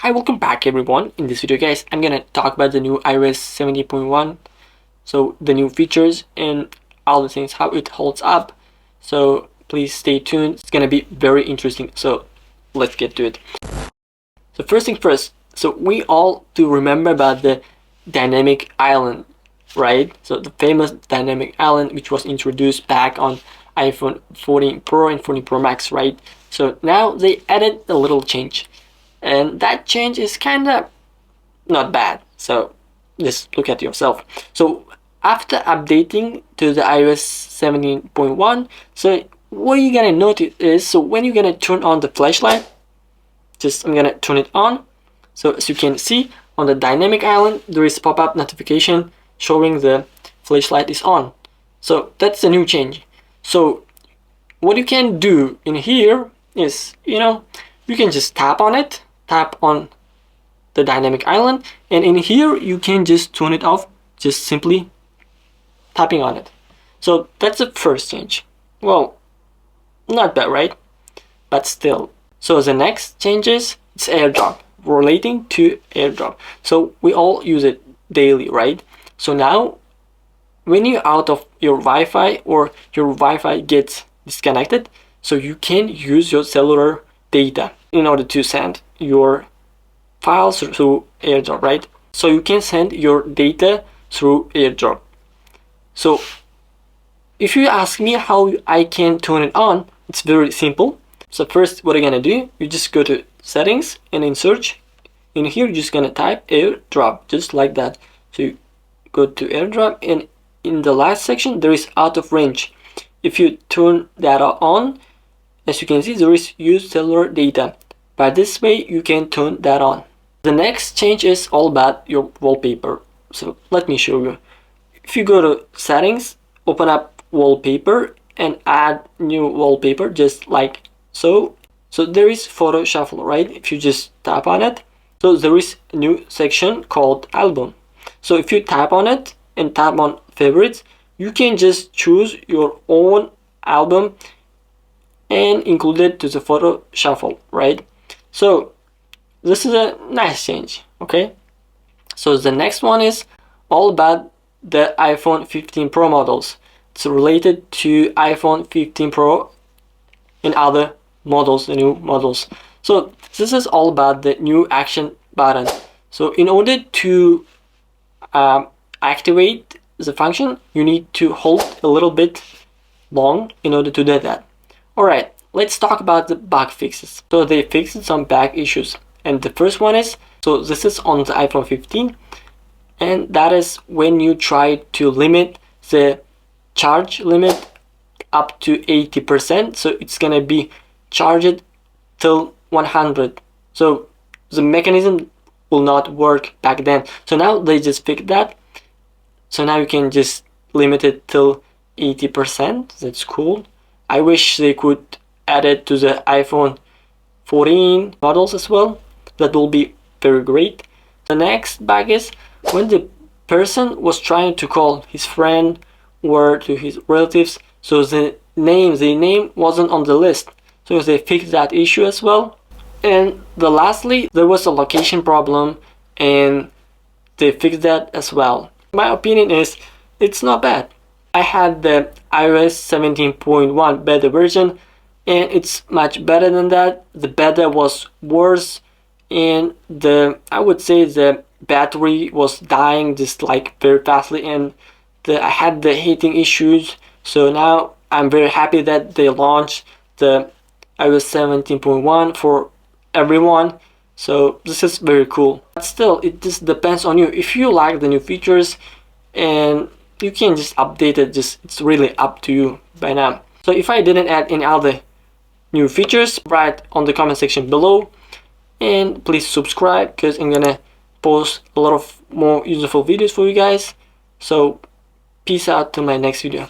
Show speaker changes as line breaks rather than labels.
Hi, welcome back everyone. In this video guys, I'm gonna talk about the new iOS 17.1, so the new features and all the things, how it holds up. So please stay tuned, it's gonna be very interesting. So let's get to it. So first thing first, so we all do remember about the dynamic island, right? So the famous dynamic island which was introduced back on iPhone 14 Pro and 14 Pro Max, right? So now they added a little change, and that change is kind of not bad. So just look at yourself. So after updating to the iOS 17.1, so what you're gonna notice is, so when you're gonna turn on the flashlight, I'm gonna turn it on. So as you can see on the dynamic island, there is pop-up notification showing the flashlight is on. So that's the new change. So what you can do in here is, you can just tap on it, tap on the dynamic island, and in here you can just turn it off, just simply tapping on it. So that's the first change. Well, not bad, right? But still. So the next change is it's airdrop, relating to airdrop. So we all use it daily, right? So now when you're out of your Wi-Fi or your Wi-Fi gets disconnected, so you can use your cellular data in order to send your files through airdrop, right? So you can send your data through airdrop. So if you ask me how I can turn it on, it's very simple. So first, what you're gonna do, you just go to settings and in search. In here, you're just gonna type airdrop, just like that. So you go to airdrop, and in the last section, there is out of range. If you turn that on, as you can see, there is use cellular data. By this way, you can turn that on. The next change is all about your wallpaper. So let me show you. If you go to settings, open up wallpaper and add new wallpaper, just like so. So there is photo shuffle, right? If you just tap on it, so there is a new section called album. So if you tap on it and tap on favorites, you can just choose your own album and include it to the photo shuffle, right? So this is a nice change, okay? So the next one is all about the iPhone 15 Pro models. It's related to iPhone 15 Pro and other models, the new models. So this is all about the new action button. So in order to activate the function, you need to hold a little bit long in order to do that. Alright, let's talk about the bug fixes. So they fixed some bug issues, and the first one is, so this is on the iPhone 15, and that is when you try to limit the charge limit up to 80%, so it's gonna be charged till 100. So the mechanism will not work back then. So now they just fixed that. So now you can just limit it till 80%. That's cool. I wish they could add it to the iPhone 14 models as well. That will be very great. The next bug is when the person was trying to call his friend or to his relatives, so the name wasn't on the list. So they fixed that issue as well. And lastly, there was a location problem, and they fixed that as well. My opinion is it's not bad. I had the iOS 17.1 beta version, and it's much better than that. The beta was worse, and I would say the battery was dying just like very fastly, and I had the heating issues. So now I'm very happy that they launched the iOS 17.1 for everyone. So this is very cool. But still, it just depends on you. If you like the new features, and you can just update it, it's really up to you by now. So if I didn't add any other new features, write on the comment section below, and please subscribe because I'm gonna post a lot of more useful videos for you guys. So peace out till my next video.